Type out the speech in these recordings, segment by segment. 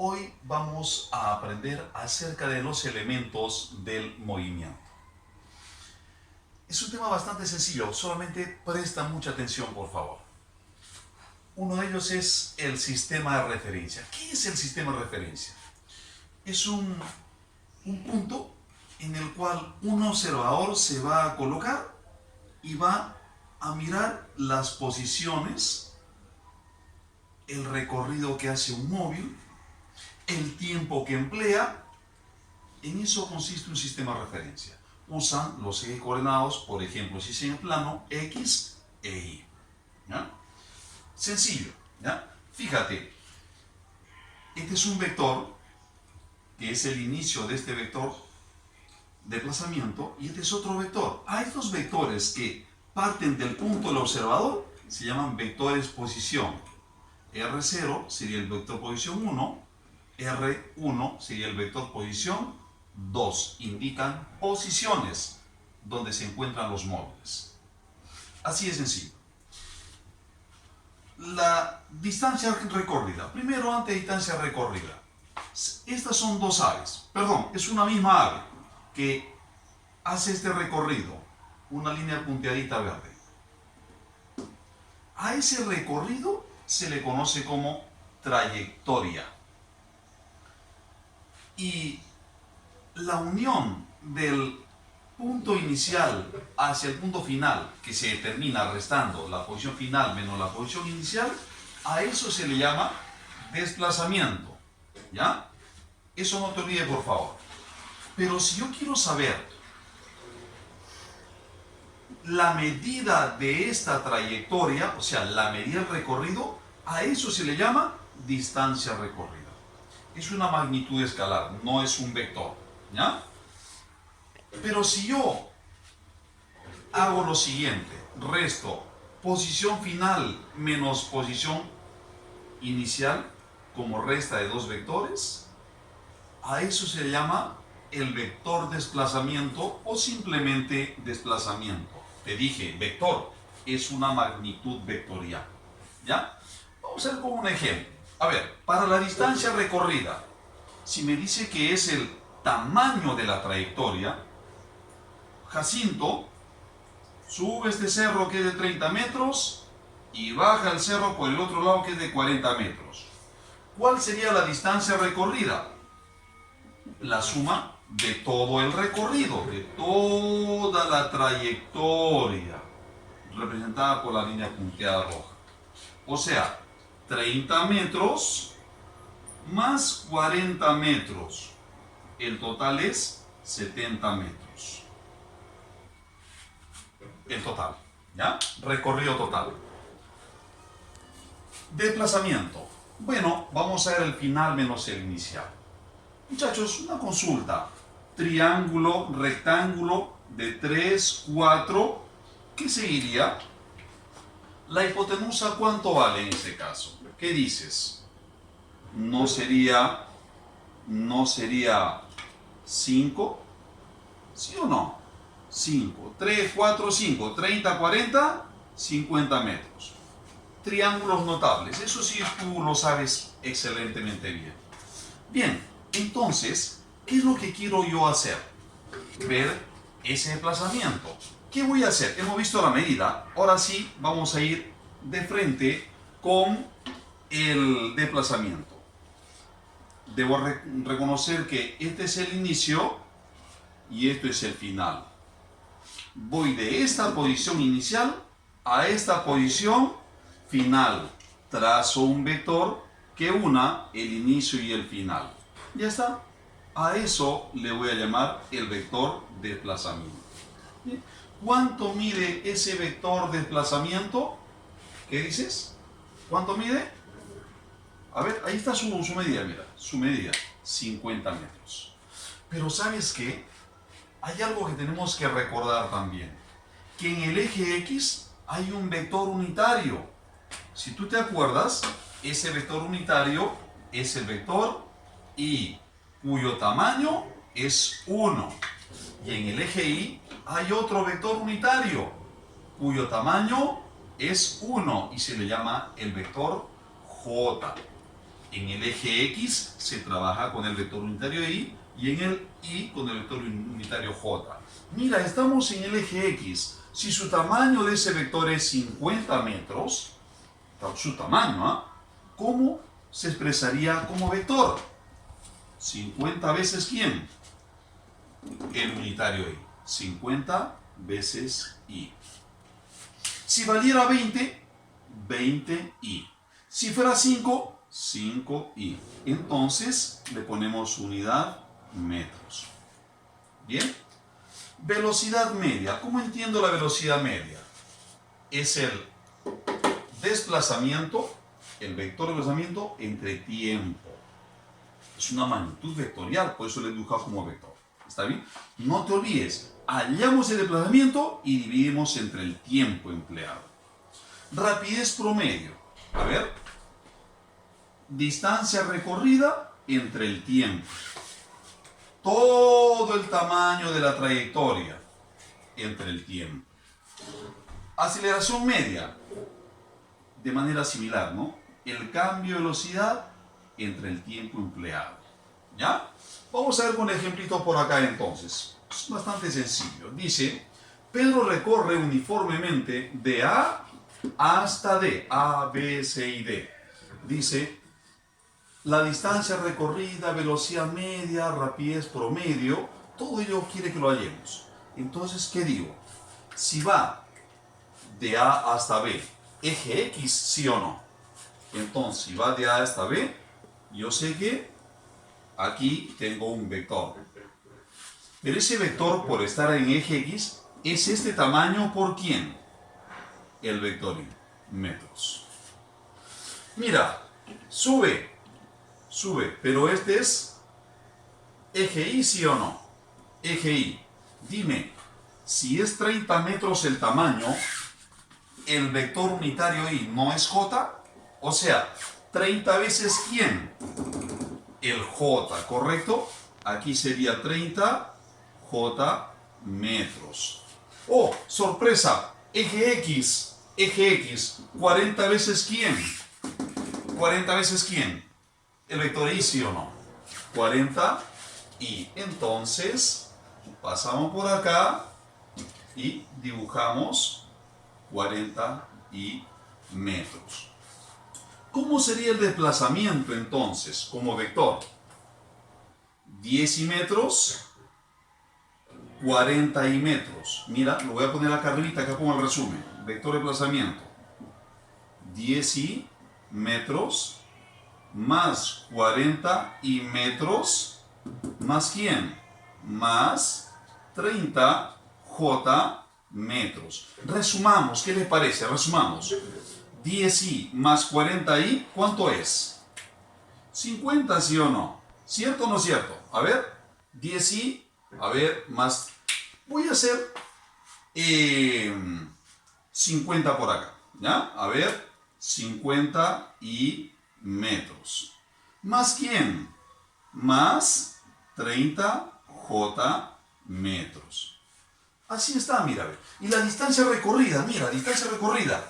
Hoy vamos a aprender acerca de los elementos del movimiento. Es un tema bastante sencillo, solamente presta mucha atención, por favor. Uno de ellos es el sistema de referencia. ¿Qué es el sistema de referencia? Es un punto en el cual un observador se va a colocar y va a mirar las posiciones, el recorrido que hace un móvil, el tiempo que emplea. En eso consiste un sistema de referencia. Usan los ejes coordenados, por ejemplo, si es en el plano X e Y. ¿Ya? Sencillo. ¿Ya? Fíjate, este es un vector, que es el inicio de este vector de desplazamiento, y este es otro vector. A estos vectores que parten del punto del observador se llaman vectores posición. R0 sería el vector posición 1, R1 sería el vector posición 2. Indican posiciones donde se encuentran los móviles. Así de sencillo. La distancia recorrida. Primero, antes de distancia recorrida. Estas son dos aves. Perdón, es una misma ave que hace este recorrido. Una línea punteadita verde. A ese recorrido se le conoce como trayectoria. Y la unión del punto inicial hacia el punto final, que se determina restando la posición final menos la posición inicial, a eso se le llama desplazamiento. ¿Ya? Eso no te olvides, por favor. Pero si yo quiero saber la medida de esta trayectoria, o sea, la medida del recorrido, a eso se le llama distancia recorrida. Es una magnitud escalar, no es un vector. ¿Ya? Pero si yo hago lo siguiente, resto posición final menos posición inicial como resta de dos vectores, a eso se le llama el vector desplazamiento o simplemente desplazamiento. Te dije, vector es una magnitud vectorial. ¿Ya? Vamos a ver como un ejemplo. A ver, para la distancia recorrida, si me dice que es el tamaño de la trayectoria, Jacinto sube este cerro que es de 30 metros y baja el cerro por el otro lado que es de 40 metros. ¿Cuál sería la distancia recorrida? La suma de todo el recorrido, de toda la trayectoria, representada por la línea punteada roja. O sea, 30 metros más 40 metros. El total es 70 metros. El total, ¿ya? Recorrido total. Desplazamiento. Bueno, vamos a ver el final menos el inicial. Muchachos, una consulta. Triángulo, rectángulo de 3, 4. ¿Qué seguiría? La hipotenusa, ¿cuánto vale en este caso? ¿Qué dices? No sería 5, ¿sí o no? 5, 3, 4, 5, 30, 40, 50 metros. Triángulos notables, eso sí tú lo sabes excelentemente bien. Bien, entonces, ¿qué es lo que quiero yo hacer? Ver ese desplazamiento. ¿Qué voy a hacer? Hemos visto la medida, ahora sí vamos a ir de frente con el desplazamiento. Debo reconocer que este es el inicio y esto es el final. Voy de esta posición inicial a esta posición final. Trazo un vector que una el inicio y el final. Ya está. A eso le voy a llamar el vector desplazamiento. ¿Bien? ¿Cuánto mide ese vector desplazamiento? ¿Qué dices? ¿Cuánto mide? A ver, ahí está su medida, mira, su medida, 50 metros. Pero ¿sabes qué? Hay algo que tenemos que recordar también, que en el eje X hay un vector unitario. Si tú te acuerdas, ese vector unitario es el vector Y, cuyo tamaño es 1. Y en el eje Y hay otro vector unitario, cuyo tamaño es 1 y se le llama el vector J. En el eje X se trabaja con el vector unitario Y y en el Y con el vector unitario J. Mira, estamos en el eje X. Si su tamaño de ese vector es 50 metros, su tamaño, ¿ah? ¿Cómo se expresaría como vector? 50 veces ¿quién? El unitario Y. 50 veces Y. Si valiera 20, 20Y. Si fuera 5, 5Y. Entonces le ponemos unidad metros. Bien. Velocidad media. ¿Cómo entiendo la velocidad media? Es el desplazamiento, el vector de desplazamiento entre tiempo. Es una magnitud vectorial, por eso le he dibujado como vector. ¿Está bien? No te olvides, hallamos el desplazamiento y dividimos entre el tiempo empleado. Rapidez promedio. A ver. Distancia recorrida entre el tiempo. Todo el tamaño de la trayectoria entre el tiempo. Aceleración media. De manera similar, ¿no? El cambio de velocidad entre el tiempo empleado. ¿Ya? Vamos a ver con el ejemplito por acá entonces. Es bastante sencillo. Dice, Pedro recorre uniformemente de A hasta D. A, B, C y D. Dice, la distancia recorrida, velocidad media, rapidez promedio, todo ello quiere que lo hallemos. Entonces, ¿qué digo? Si va de A hasta B, eje X, ¿sí o no? Entonces, si va de A hasta B, yo sé que aquí tengo un vector. Pero ese vector, por estar en eje X, es este tamaño ¿por quién? El vector Y, metros. Mira, sube, pero este es eje Y, ¿sí o no? Eje Y. Dime, si es 30 metros el tamaño, el vector unitario Y no es J, o sea, 30 veces ¿quién? El J, ¿correcto? Aquí sería 30 J metros. Oh, sorpresa, eje X, 40 veces ¿quién? 40 veces ¿quién? El vector Y, ¿sí o no? 40 Y. Entonces, pasamos por acá y dibujamos 40 y metros. ¿Cómo sería el desplazamiento entonces como vector? 10 y metros, 40 y metros. Mira, lo voy a poner acá arriba, acá pongo el resumen. Vector de desplazamiento. 10 y metros más 40 y metros más ¿quién? Más 30 J metros. Resumamos, ¿qué les parece? Resumamos. 10i más 40i, ¿cuánto es? 50, ¿sí o no? ¿Cierto o no cierto? A ver, 10i, a ver, más... Voy a hacer 50 por acá, ¿ya? A ver, 50 y metros. ¿Más quién? Más 30 J metros. Así está, mira. Y la distancia recorrida, mira, distancia recorrida.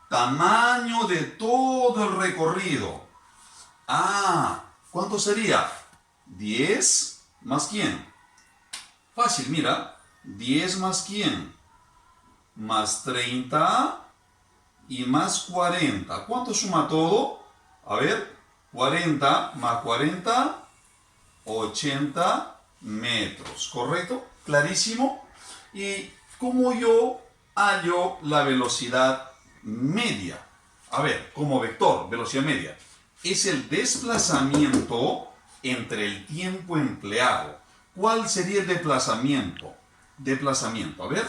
Tamaño de todo el recorrido. Ah, ¿cuánto sería? 10 más quién. Fácil, mira. 10 más quién. Más 30 y más 40. ¿Cuánto suma todo? A ver, 40 más 40, 80 metros. ¿Correcto? Clarísimo. ¿Y cómo yo hallo la velocidad media? A ver, como vector, velocidad media. Es el desplazamiento entre el tiempo empleado. ¿Cuál sería el desplazamiento? Desplazamiento, a ver.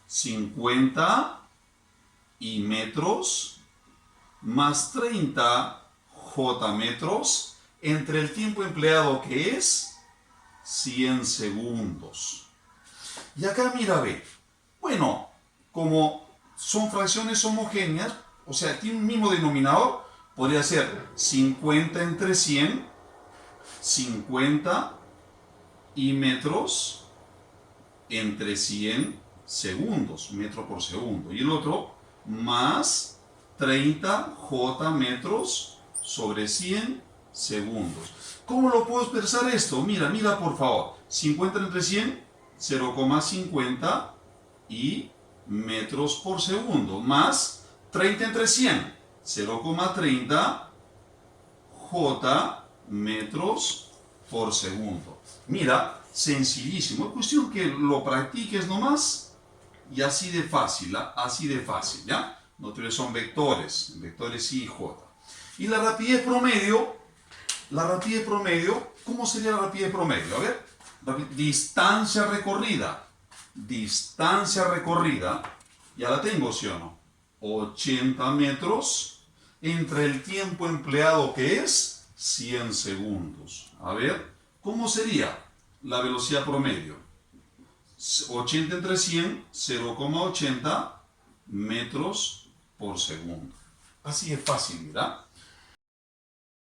50 y metros más 30 J metros entre el tiempo empleado que es 100 segundos. Y acá mira, ve. Bueno, como son fracciones homogéneas, o sea, tiene un mismo denominador, podría ser 50 entre 100, 50 y metros entre 100 segundos, metro por segundo. Y el otro, más 30 J metros sobre 100 segundos. ¿Cómo lo puedo expresar esto? Mira, mira por favor. 50 entre 100, 0,50 y metros por segundo. Más 30 entre 100, 0,30 J metros por segundo. Mira, sencillísimo. Es cuestión que lo practiques nomás y así de fácil, ¿ah? Así de fácil, ¿ya? No te son vectores, vectores I y J. Y la rapidez promedio, ¿cómo sería la rapidez promedio? A ver, distancia recorrida, ya la tengo, ¿sí o no? 80 metros entre el tiempo empleado que es 100 segundos. A ver, ¿cómo sería la velocidad promedio? 80 entre 100, 0,80 metros por segundo. Así es fácil, ¿verdad?